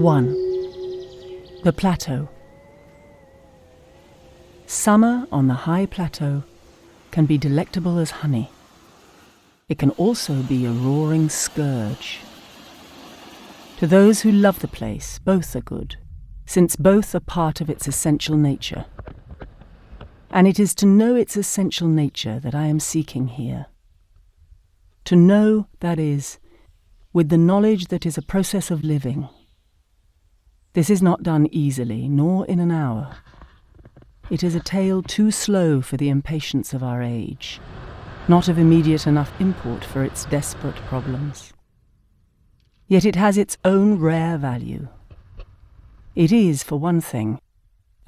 1. The Plateau. Summer on the high plateau can be delectable as honey. It can also be a roaring scourge. To those who love the place, both are good, since both are part of its essential nature. And it is to know its essential nature that I am seeking here. To know, that is, with the knowledge that is a process of living. This is not done easily, nor in an hour. It is a tale too slow for the impatience of our age, not of immediate enough import for its desperate problems. Yet it has its own rare value. It is, for one thing,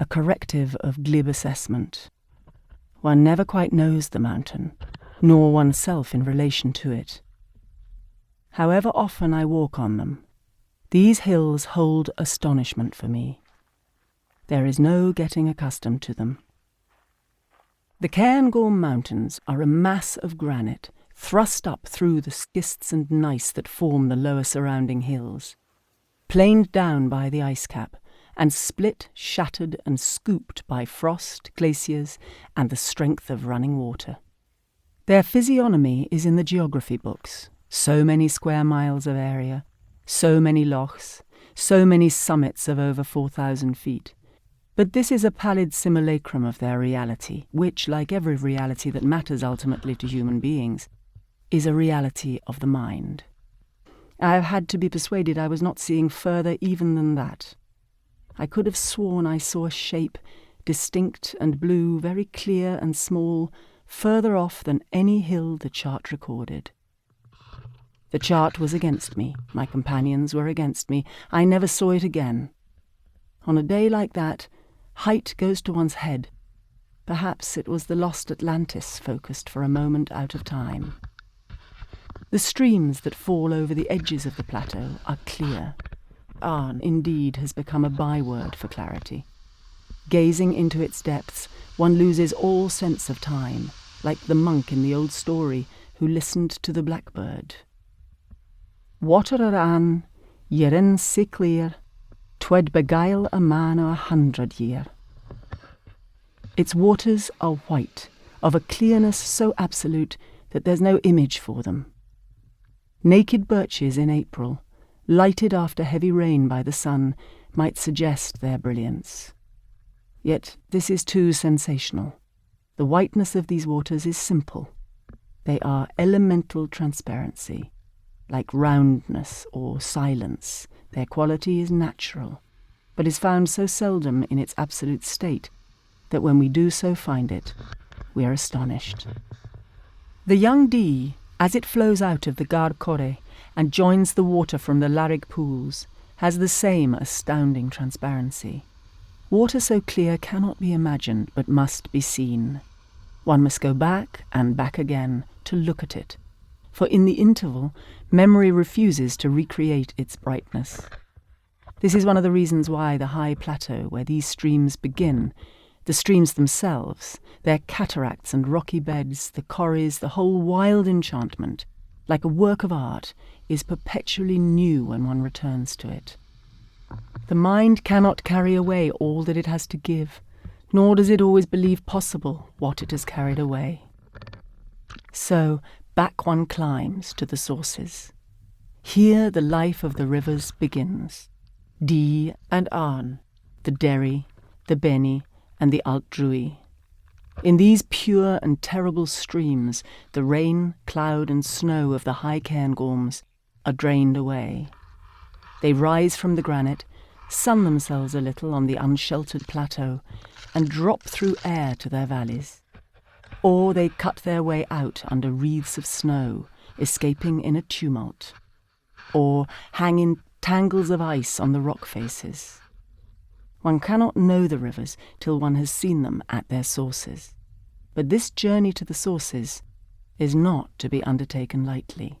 a corrective of glib assessment. One never quite knows the mountain, nor oneself in relation to it. However often I walk on them, these hills hold astonishment for me. There is no getting accustomed to them. The Cairngorm Mountains are a mass of granite thrust up through the schists and gneiss that form the lower surrounding hills, planed down by the ice cap, and split, shattered, and scooped by frost, glaciers, and the strength of running water. Their physiognomy is in the geography books. So many square miles of area, so many lochs, so many summits of over 4,000 feet. But this is a pallid simulacrum of their reality, which, like every reality that matters ultimately to human beings, is a reality of the mind. I have had to be persuaded I was not seeing further even than that. I could have sworn I saw a shape, distinct and blue, very clear and small, further off than any hill the chart recorded. The chart was against me, my companions were against me, I never saw it again. On a day like that, height goes to one's head. Perhaps it was the lost Atlantis focused for a moment out of time. The streams that fall over the edges of the plateau are clear. Arn, indeed, has become a byword for clarity. Gazing into its depths, one loses all sense of time, like the monk in the old story who listened to the blackbird. Waterhole, yerin so clear, 'twould beguile a man o' 100 year. Its waters are white, of a clearness so absolute that there's no image for them. Naked birches in April, lighted after heavy rain by the sun, might suggest their brilliance. Yet this is too sensational. The whiteness of these waters is simple. They are elemental transparency. Like roundness or silence, their quality is natural, but is found so seldom in its absolute state that when we do so find it, we are astonished. The young Dee, as it flows out of the Garcorre and joins the water from the Larrig pools, has the same astounding transparency. Water so clear cannot be imagined, but must be seen. One must go back and back again to look at it, for in the interval, memory refuses to recreate its brightness. This is one of the reasons why the high plateau where these streams begin, the streams themselves, their cataracts and rocky beds, the corries, the whole wild enchantment, like a work of art, is perpetually new when one returns to it. The mind cannot carry away all that it has to give, nor does it always believe possible what it has carried away. So, back one climbs to the sources. Here the life of the rivers begins. Dee and Arn, the Derry, the Benny, and the Altdrui. In these pure and terrible streams, the rain, cloud, and snow of the high Cairngorms are drained away. They rise from the granite, sun themselves a little on the unsheltered plateau, and drop through air to their valleys. Or they cut their way out under wreaths of snow, escaping in a tumult. Or hang in tangles of ice on the rock faces. One cannot know the rivers till one has seen them at their sources. But this journey to the sources is not to be undertaken lightly.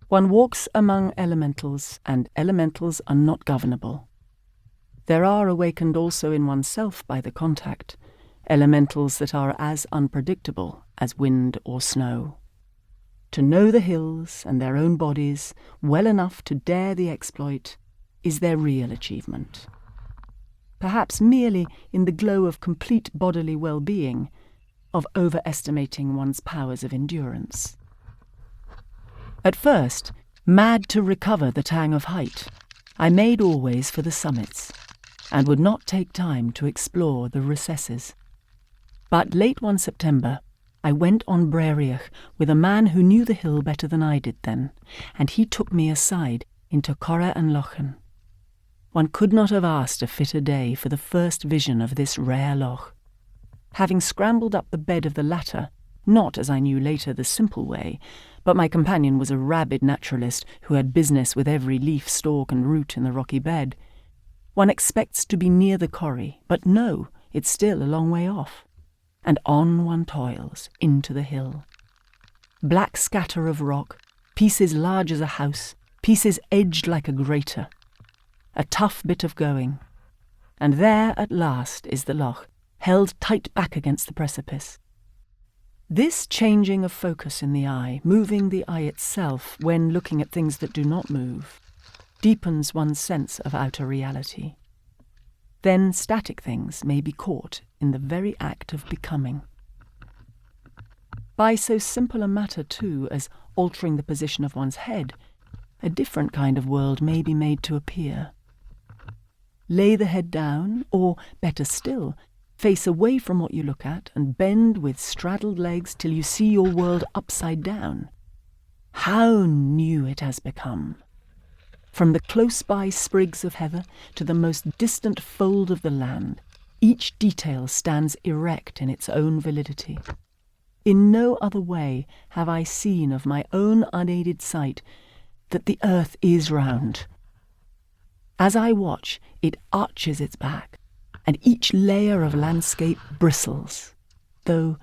One walks among elementals, and elementals are not governable. There are awakened also in oneself by the contact, elementals that are as unpredictable as wind or snow. To know the hills and their own bodies well enough to dare the exploit is their real achievement. Perhaps merely in the glow of complete bodily well-being, of overestimating one's powers of endurance. At first, mad to recover the tang of height, I made always for the summits, and would not take time to explore the recesses. But late one September, I went on Breariach with a man who knew the hill better than I did then, and he took me aside into Corra and Lochen. One could not have asked a fitter day for the first vision of this rare loch. Having scrambled up the bed of the latter, not, as I knew later, the simple way, but my companion was a rabid naturalist who had business with every leaf, stalk and root in the rocky bed, one expects to be near the corrie, but no, it's still a long way off. And on one toils, into the hill. Black scatter of rock, pieces large as a house, pieces edged like a grater. A tough bit of going. And there at last is the loch, held tight back against the precipice. This changing of focus in the eye, moving the eye itself when looking at things that do not move, deepens one's sense of outer reality. Then static things may be caught in the very act of becoming. By so simple a matter, too, as altering the position of one's head, a different kind of world may be made to appear. Lay the head down, or, better still, face away from what you look at and bend with straddled legs till you see your world upside down. How new it has become! From the close-by sprigs of heather to the most distant fold of the land, each detail stands erect in its own validity. In no other way have I seen of my own unaided sight that the earth is round. As I watch, it arches its back, and each layer of landscape bristles, though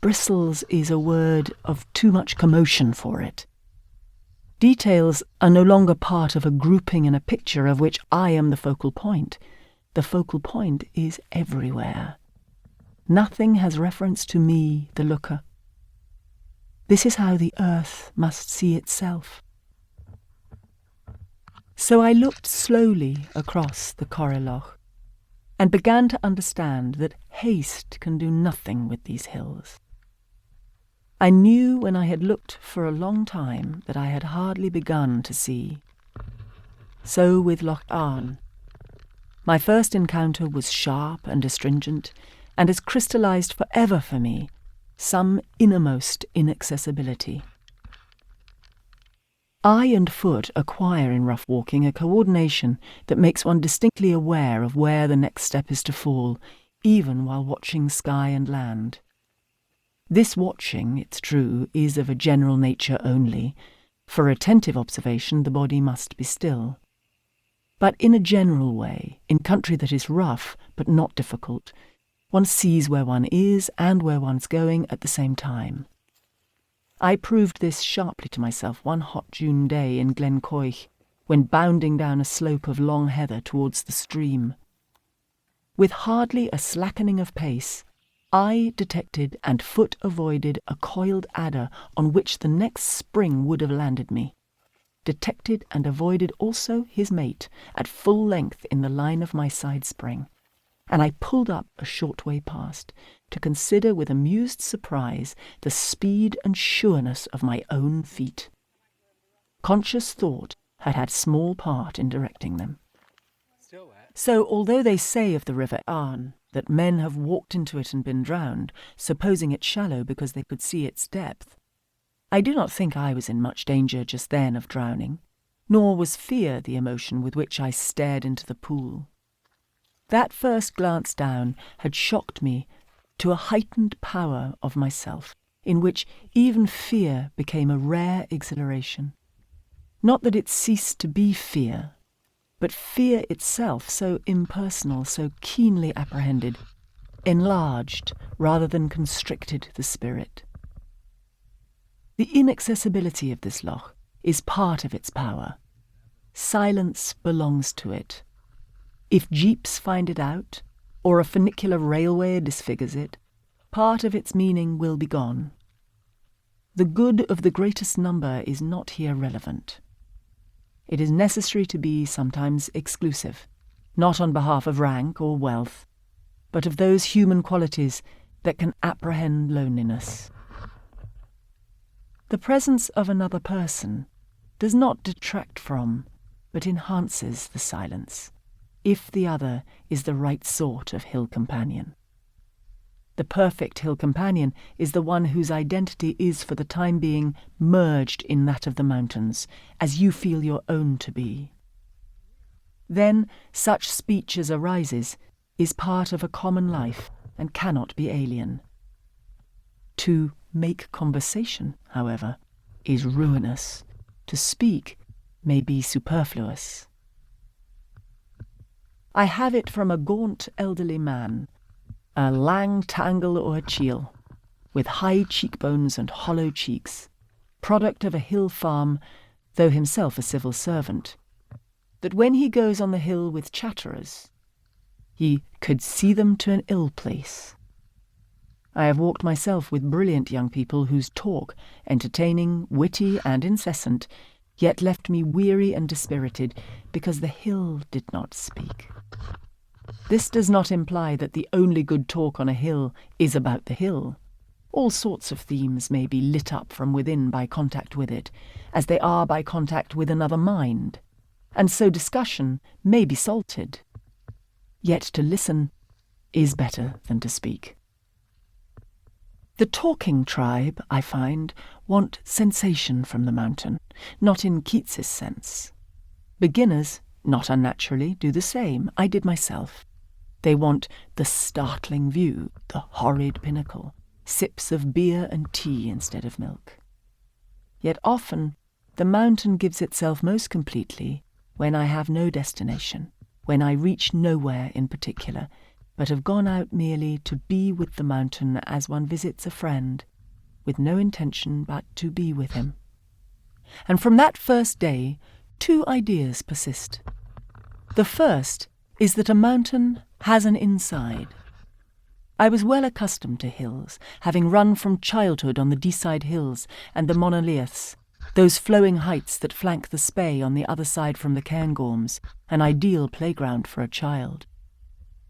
bristles is a word of too much commotion for it. Details are no longer part of a grouping in a picture of which I am the focal point. The focal point is everywhere. Nothing has reference to me, the looker. This is how the earth must see itself. So I looked slowly across the Corriloch and began to understand that haste can do nothing with these hills. I knew when I had looked for a long time that I had hardly begun to see. So with Loch Arn. My first encounter was sharp and astringent, and has crystallized forever for me some innermost inaccessibility. Eye and foot acquire in rough walking a coordination that makes one distinctly aware of where the next step is to fall, even while watching sky and land. This watching, it's true, is of a general nature only. For attentive observation, the body must be still. But in a general way, in country that is rough but not difficult, one sees where one is and where one's going at the same time. I proved this sharply to myself one hot June day in Glencoich, when bounding down a slope of long heather towards the stream. With hardly a slackening of pace, I detected and foot avoided a coiled adder on which the next spring would have landed me. Detected and avoided also his mate at full length in the line of my side spring, and I pulled up a short way past to consider with amused surprise the speed and sureness of my own feet. Conscious thought had had small part in directing them. So, although they say of the River Arn that men have walked into it and been drowned, supposing it shallow because they could see its depth, I do not think I was in much danger just then of drowning, nor was fear the emotion with which I stared into the pool. That first glance down had shocked me to a heightened power of myself, in which even fear became a rare exhilaration. Not that it ceased to be fear, but fear itself, so impersonal, so keenly apprehended, enlarged rather than constricted the spirit. The inaccessibility of this loch is part of its power. Silence belongs to it. If jeeps find it out, or a funicular railway disfigures it, part of its meaning will be gone. The good of the greatest number is not here relevant. it is necessary to be sometimes exclusive, not on behalf of rank or wealth, but of those human qualities that can apprehend loneliness. The presence of another person does not detract from, but enhances the silence, if the other is the right sort of hill companion. The perfect hill companion is the one whose identity is for the time being merged in that of the mountains, as you feel your own to be. Then such speech as arises is part of a common life and cannot be alien. To make conversation, however, is ruinous. To speak may be superfluous. I have it from a gaunt elderly man, a lang tangle or a chiel, with high cheekbones and hollow cheeks, product of a hill farm, though himself a civil servant, that when he goes on the hill with chatterers, he could see them to an ill place. I have walked myself with brilliant young people whose talk, entertaining, witty, and incessant, yet left me weary and dispirited because the hill did not speak. This does not imply that the only good talk on a hill is about the hill. All sorts of themes may be lit up from within by contact with it, as they are by contact with another mind, and so discussion may be salted. Yet to listen is better than to speak. The talking tribe, I find, want sensation from the mountain, not in Keats's sense. Beginners, not unnaturally, do the same. I did myself. They want the startling view, the horrid pinnacle, sips of beer and tea instead of milk. Yet often the mountain gives itself most completely when I have no destination, when I reach nowhere in particular, but have gone out merely to be with the mountain as one visits a friend, with no intention but to be with him. And from that first day, 2 ideas persist. The first is that a mountain has an inside. I was well accustomed to hills, having run from childhood on the Deeside Hills and the Monoliths, those flowing heights that flank the Spey on the other side from the Cairngorms, an ideal playground for a child.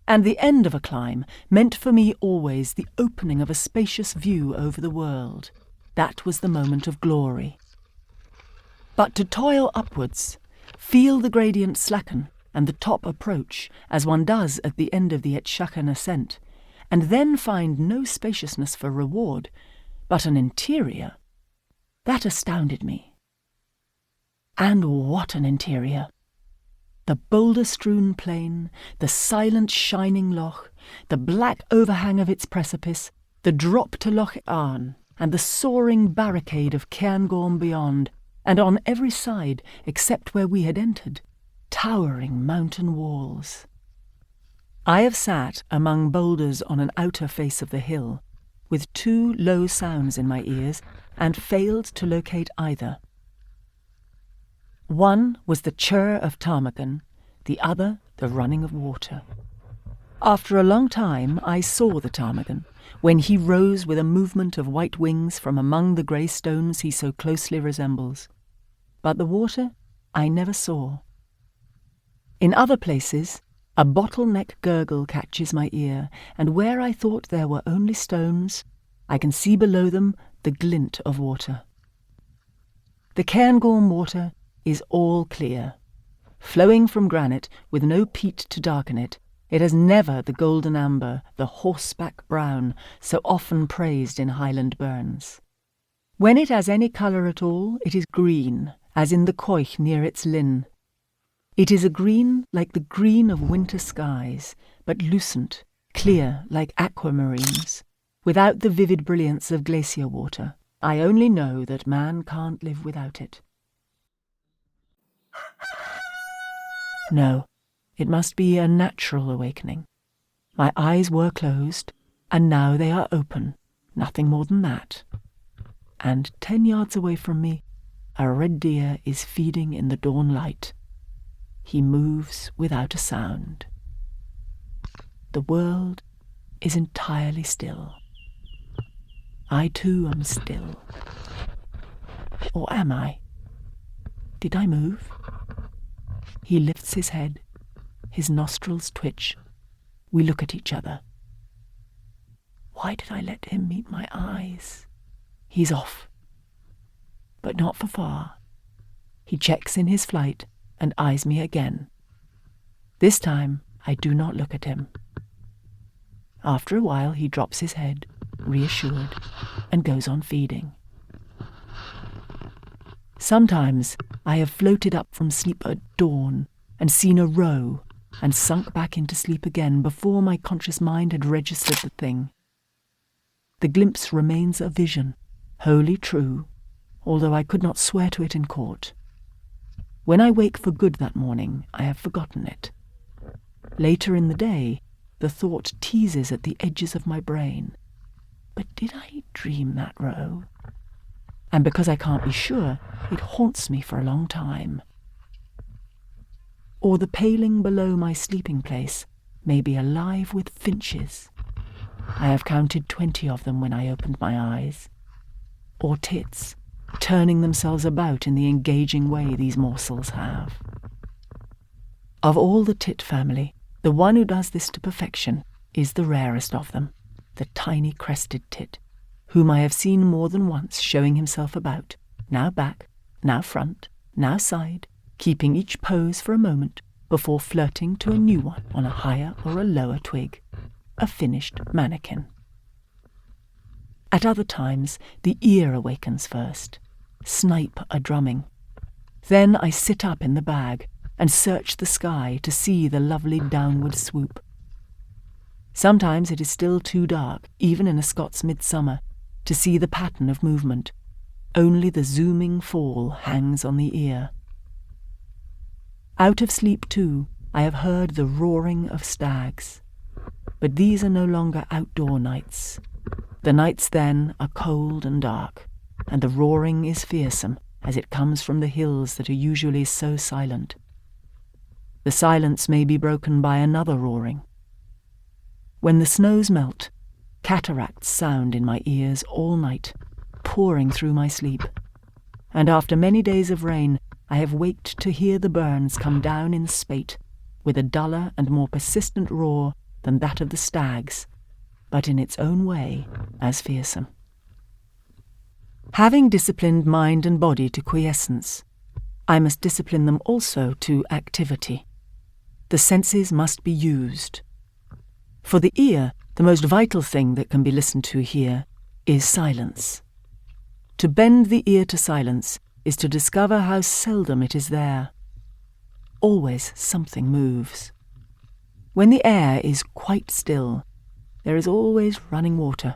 And the end of a climb meant for me always the opening of a spacious view over the world. That was the moment of glory. But to toil upwards, feel the gradient slacken and the top approach, as one does at the end of the Etchakan ascent, and then find no spaciousness for reward, but an interior, that astounded me. And what an interior! The boulder-strewn plain, the silent shining loch, the black overhang of its precipice, the drop to Loch Arn, and the soaring barricade of Cairngorm beyond, and on every side, except where we had entered, towering mountain walls. I have sat among boulders on an outer face of the hill, with 2 low sounds in my ears, and failed to locate either. One was the chirr of ptarmigan, the other the running of water. After a long time I saw the ptarmigan, when he rose with a movement of white wings from among the grey stones he so closely resembles. But the water I never saw. In other places, a bottleneck gurgle catches my ear, and where I thought there were only stones, I can see below them the glint of water. The Cairngorm water is all clear. Flowing from granite, with no peat to darken it, it has never the golden amber, the horseback brown, so often praised in Highland burns. When it has any colour at all, it is green, as in the coich near its linn. It is a green like the green of winter skies, but lucent, clear like aquamarines, without the vivid brilliance of glacier water. I only know that man can't live without it. No, it must be a natural awakening. My eyes were closed, and now they are open, nothing more than that. And 10 yards away from me, a red deer is feeding in the dawn light. He moves without a sound. The world is entirely still. I too am still. Or am I? Did I move? He lifts his head, his nostrils twitch. We look at each other. Why did I let him meet my eyes? He's off. But not for far. He checks in his flight and eyes me again. This time I do not look at him. After a while he drops his head, reassured, and goes on feeding. Sometimes I have floated up from sleep at dawn and seen a roe and sunk back into sleep again before my conscious mind had registered the thing. The glimpse remains a vision, wholly true, although I could not swear to it in court. When I wake for good that morning, I have forgotten it. Later in the day, the thought teases at the edges of my brain. But did I dream that roe? And because I can't be sure, it haunts me for a long time. Or the paling below my sleeping place may be alive with finches. I have counted 20 of them when I opened my eyes. Or tits, turning themselves about in the engaging way these morsels have. Of all the tit family, the one who does this to perfection is the rarest of them, the tiny crested tit, whom I have seen more than once showing himself about, now back, now front, now side, keeping each pose for a moment before flirting to a new one on a higher or a lower twig, a finished mannequin. At other times, the ear awakens first, snipe a drumming. Then I sit up in the bag and search the sky to see the lovely downward swoop. Sometimes it is still too dark, even in a Scots midsummer, to see the pattern of movement. Only the zooming fall hangs on the ear. Out of sleep, too, I have heard the roaring of stags. But these are no longer outdoor nights. The nights then are cold and dark, and the roaring is fearsome as it comes from the hills that are usually so silent. The silence may be broken by another roaring. When the snows melt, cataracts sound in my ears all night, pouring through my sleep. And after many days of rain, I have waked to hear the burns come down in spate, with a duller and more persistent roar than that of the stags, but in its own way as fearsome. Having disciplined mind and body to quiescence, I must discipline them also to activity. The senses must be used. For the ear, the most vital thing that can be listened to here is silence. To bend the ear to silence is to discover how seldom it is there. Always something moves. When the air is quite still, there is always running water.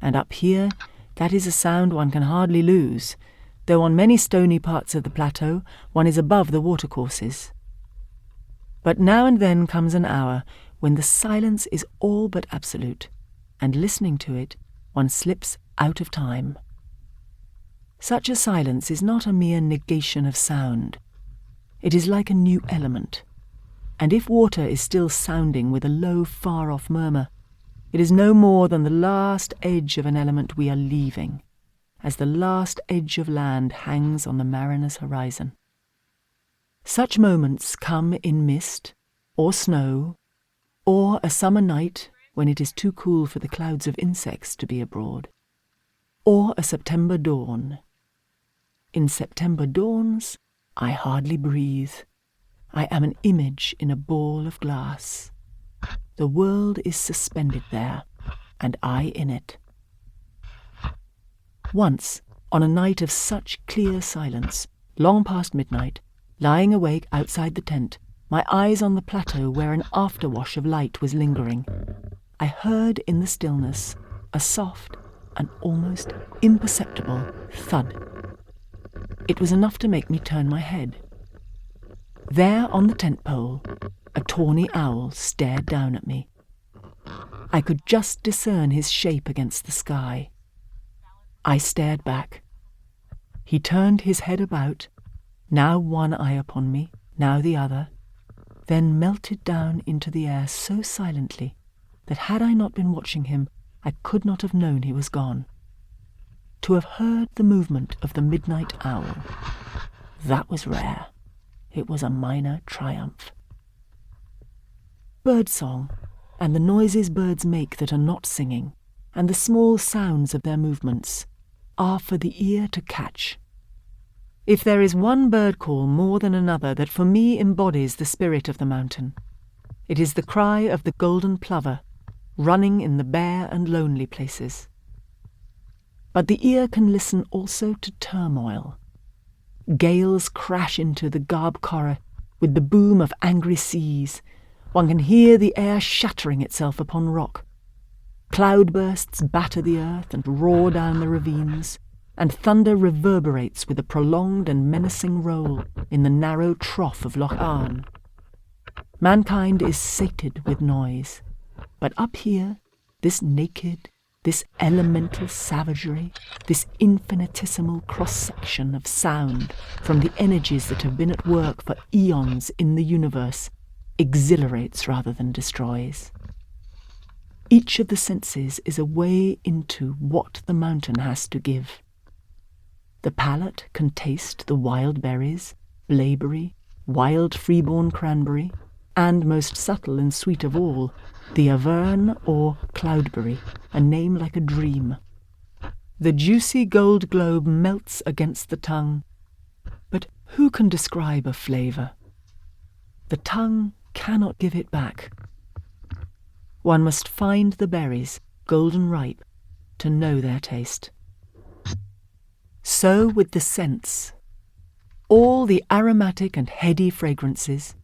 And up here, that is a sound one can hardly lose, though on many stony parts of the plateau one is above the watercourses. But now and then comes an hour when the silence is all but absolute, and listening to it, one slips out of time. Such a silence is not a mere negation of sound. It is like a new element, and if water is still sounding with a low, far-off murmur, it is no more than the last edge of an element we are leaving, as the last edge of land hangs on the mariner's horizon. Such moments come in mist, or snow, or a summer night when it is too cool for the clouds of insects to be abroad, or a September dawn. In September dawns, I hardly breathe. I am an image in a ball of glass. The world is suspended there, and I in it. Once, on a night of such clear silence, long past midnight, lying awake outside the tent, my eyes on the plateau where an afterwash of light was lingering, I heard in the stillness a soft and almost imperceptible thud. It was enough to make me turn my head. There on the tent pole, a tawny owl stared down at me. I could just discern his shape against the sky. I stared back. He turned his head about, now one eye upon me, now the other, then melted down into the air so silently that had I not been watching him, I could not have known he was gone. To have heard the movement of the midnight owl, that was rare. it was a minor triumph. Birdsong, and the noises birds make that are not singing, and the small sounds of their movements, are for the ear to catch. If there is one bird call more than another that for me embodies the spirit of the mountain, it is the cry of the golden plover, running in the bare and lonely places. But the ear can listen also to turmoil. Gales crash into the Garb Corra with the boom of angry seas. One can hear the air shattering itself upon rock. Cloudbursts batter the earth and roar down the ravines, and thunder reverberates with a prolonged and menacing roll in the narrow trough of Loch Arn. Mankind is sated with noise, but up here, this naked, this elemental savagery, this infinitesimal cross-section of sound from the energies that have been at work for eons in the universe, exhilarates rather than destroys. Each of the senses is a way into what the mountain has to give. The palate can taste the wild berries, blaeberry, wild freeborn cranberry, and most subtle and sweet of all, the Averne or cloudberry, a name like a dream. The juicy gold globe melts against the tongue, but who can describe a flavour? The tongue cannot give it back. One must find the berries, golden ripe, to know their taste. So with the scents. All the aromatic and heady fragrances,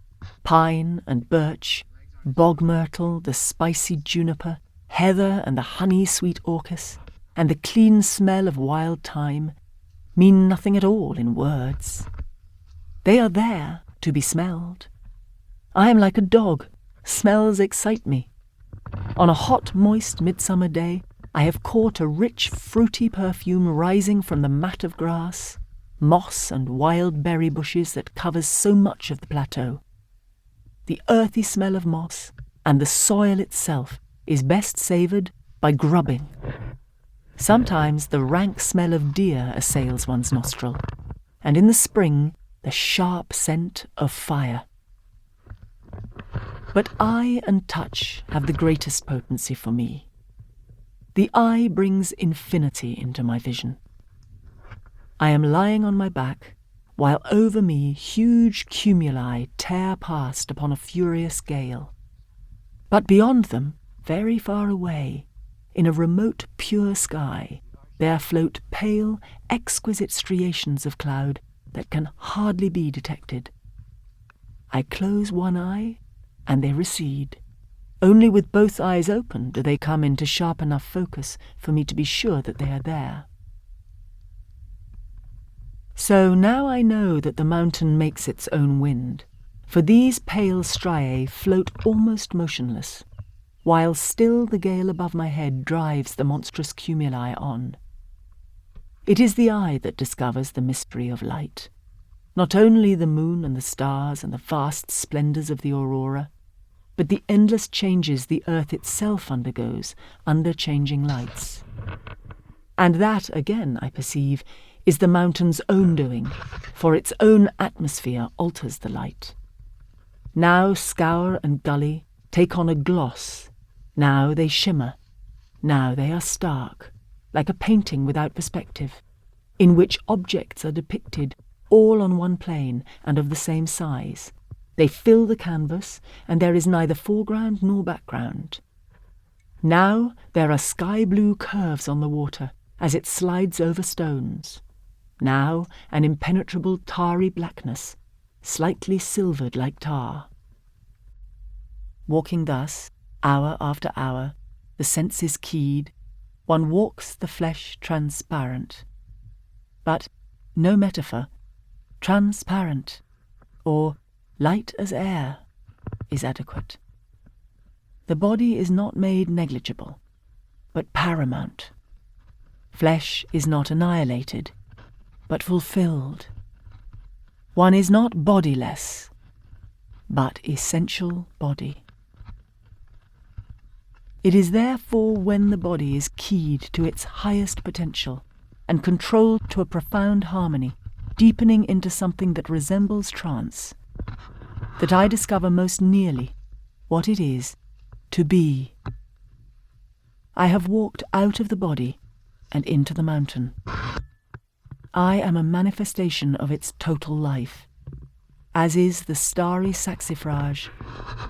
pine and birch, bog myrtle, the spicy juniper, heather and the honey-sweet orchis, and the clean smell of wild thyme, mean nothing at all in words. They are there to be smelled. I am like a dog. Smells excite me. On a hot, moist midsummer day, I have caught a rich, fruity perfume rising from the mat of grass, moss and wild berry bushes that covers so much of the plateau. The earthy smell of moss and the soil itself is best savoured by grubbing. Sometimes the rank smell of deer assails one's nostril, and in the spring the sharp scent of fire. But eye and touch have the greatest potency for me. The eye brings infinity into my vision. I am lying on my back, while over me huge cumuli tear past upon a furious gale. But beyond them, very far away, in a remote pure sky, there float pale, exquisite striations of cloud that can hardly be detected. I close one eye, and they recede. Only with both eyes open do they come into sharp enough focus for me to be sure that they are there. So now I know that the mountain makes its own wind, for these pale striae float almost motionless, while still the gale above my head drives the monstrous cumuli on. It is the eye that discovers the mystery of light, not only the moon and the stars and the vast splendours of the aurora, but the endless changes the earth itself undergoes under changing lights. And that, again, I perceive, is the mountain's own doing, for its own atmosphere alters the light. Now scaur and gully take on a gloss, now they shimmer, now they are stark, like a painting without perspective, in which objects are depicted all on one plane and of the same size. They fill the canvas, and there is neither foreground nor background. Now there are sky-blue curves on the water as it slides over stones. Now an impenetrable tarry blackness, slightly silvered like tar. Walking thus, hour after hour, the senses keyed, one walks the flesh transparent. But no metaphor, transparent, or light as air, is adequate. The body is not made negligible, but paramount. Flesh is not annihilated, but fulfilled. One is not bodiless, but essential body. It is therefore when the body is keyed to its highest potential and controlled to a profound harmony, deepening into something that resembles trance, that I discover most nearly what it is to be. I have walked out of the body and into the mountain. I am a manifestation of its total life, as is the starry saxifrage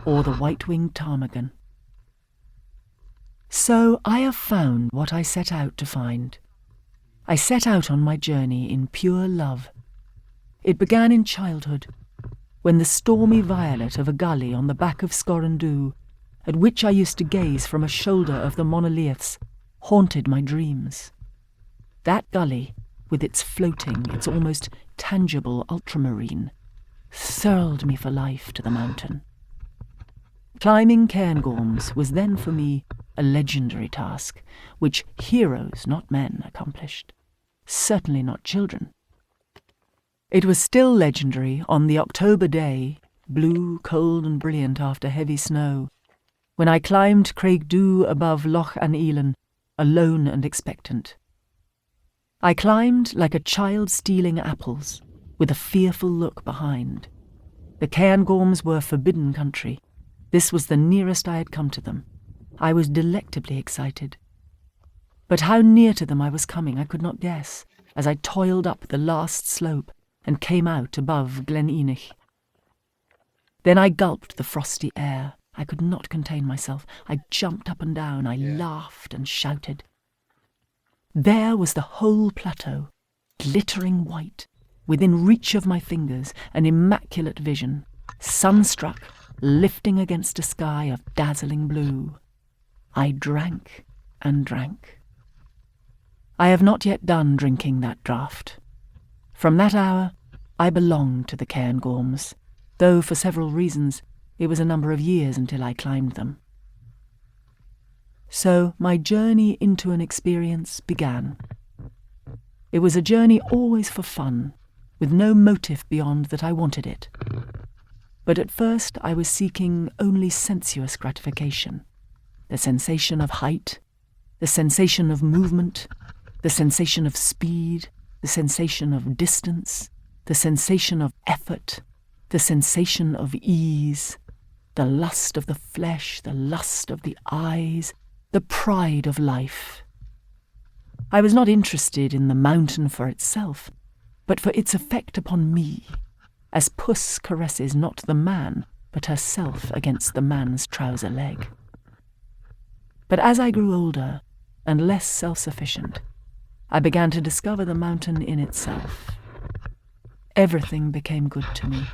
or the white-winged ptarmigan. So I have found what I set out to find. I set out on my journey in pure love. It began in childhood, when the stormy violet of a gully on the back of Scorandoo, at which I used to gaze from a shoulder of the monoliths, haunted my dreams. That gully, with its floating, its almost tangible ultramarine, thurled me for life to the mountain. Climbing Cairngorms was then for me a legendary task, which heroes, not men, accomplished. Certainly not children. It was still legendary on the October day, blue, cold and brilliant after heavy snow, when I climbed Craig Dhu above Loch an Elan, alone and expectant. I climbed like a child stealing apples, with a fearful look behind. The Cairngorms were forbidden country. This was the nearest I had come to them. I was delectably excited. But how near to them I was coming I could not guess, as I toiled up the last slope and came out above Glen Enich. Then I gulped the frosty air. I could not contain myself. I jumped up and down. I laughed and shouted. There was the whole plateau, glittering white, within reach of my fingers, an immaculate vision, sunstruck, lifting against a sky of dazzling blue. I drank and drank. I have not yet done drinking that draught. From that hour, I belonged to the Cairngorms, though for several reasons it was a number of years until I climbed them. So my journey into an experience began. It was a journey always for fun, with no motive beyond that I wanted it. But at first I was seeking only sensuous gratification, the sensation of height, the sensation of movement, the sensation of speed, the sensation of distance, the sensation of effort, the sensation of ease, the lust of the flesh, the lust of the eyes, the pride of life. I was not interested in the mountain for itself, but for its effect upon me, as puss caresses not the man, but herself against the man's trouser leg. But as I grew older and less self-sufficient, I began to discover the mountain in itself. Everything became good to me.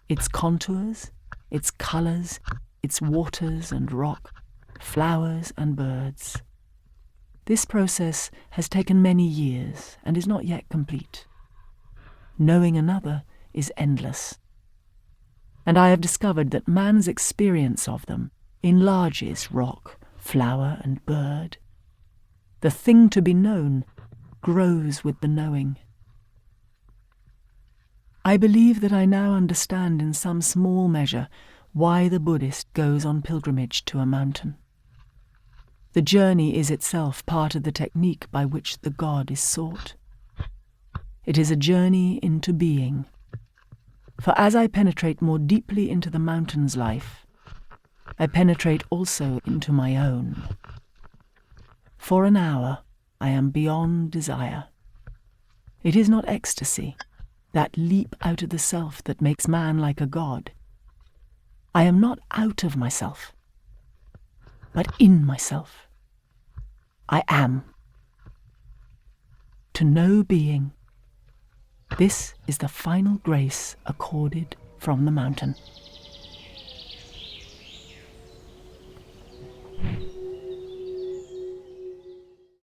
Its contours, its colours, its waters and rock, flowers and birds. This process has taken many years and is not yet complete. Knowing another is endless. And I have discovered that man's experience of them enlarges rock, flower and bird. The thing to be known grows with the knowing. I believe that I now understand in some small measure why the Buddhist goes on pilgrimage to a mountain. The journey is itself part of the technique by which the God is sought. It is a journey into being. For as I penetrate more deeply into the mountain's life, I penetrate also into my own. For an hour, I am beyond desire. It is not ecstasy, that leap out of the self that makes man like a god. I am not out of myself, but in myself. I am. To know being, this is the final grace accorded from the mountain.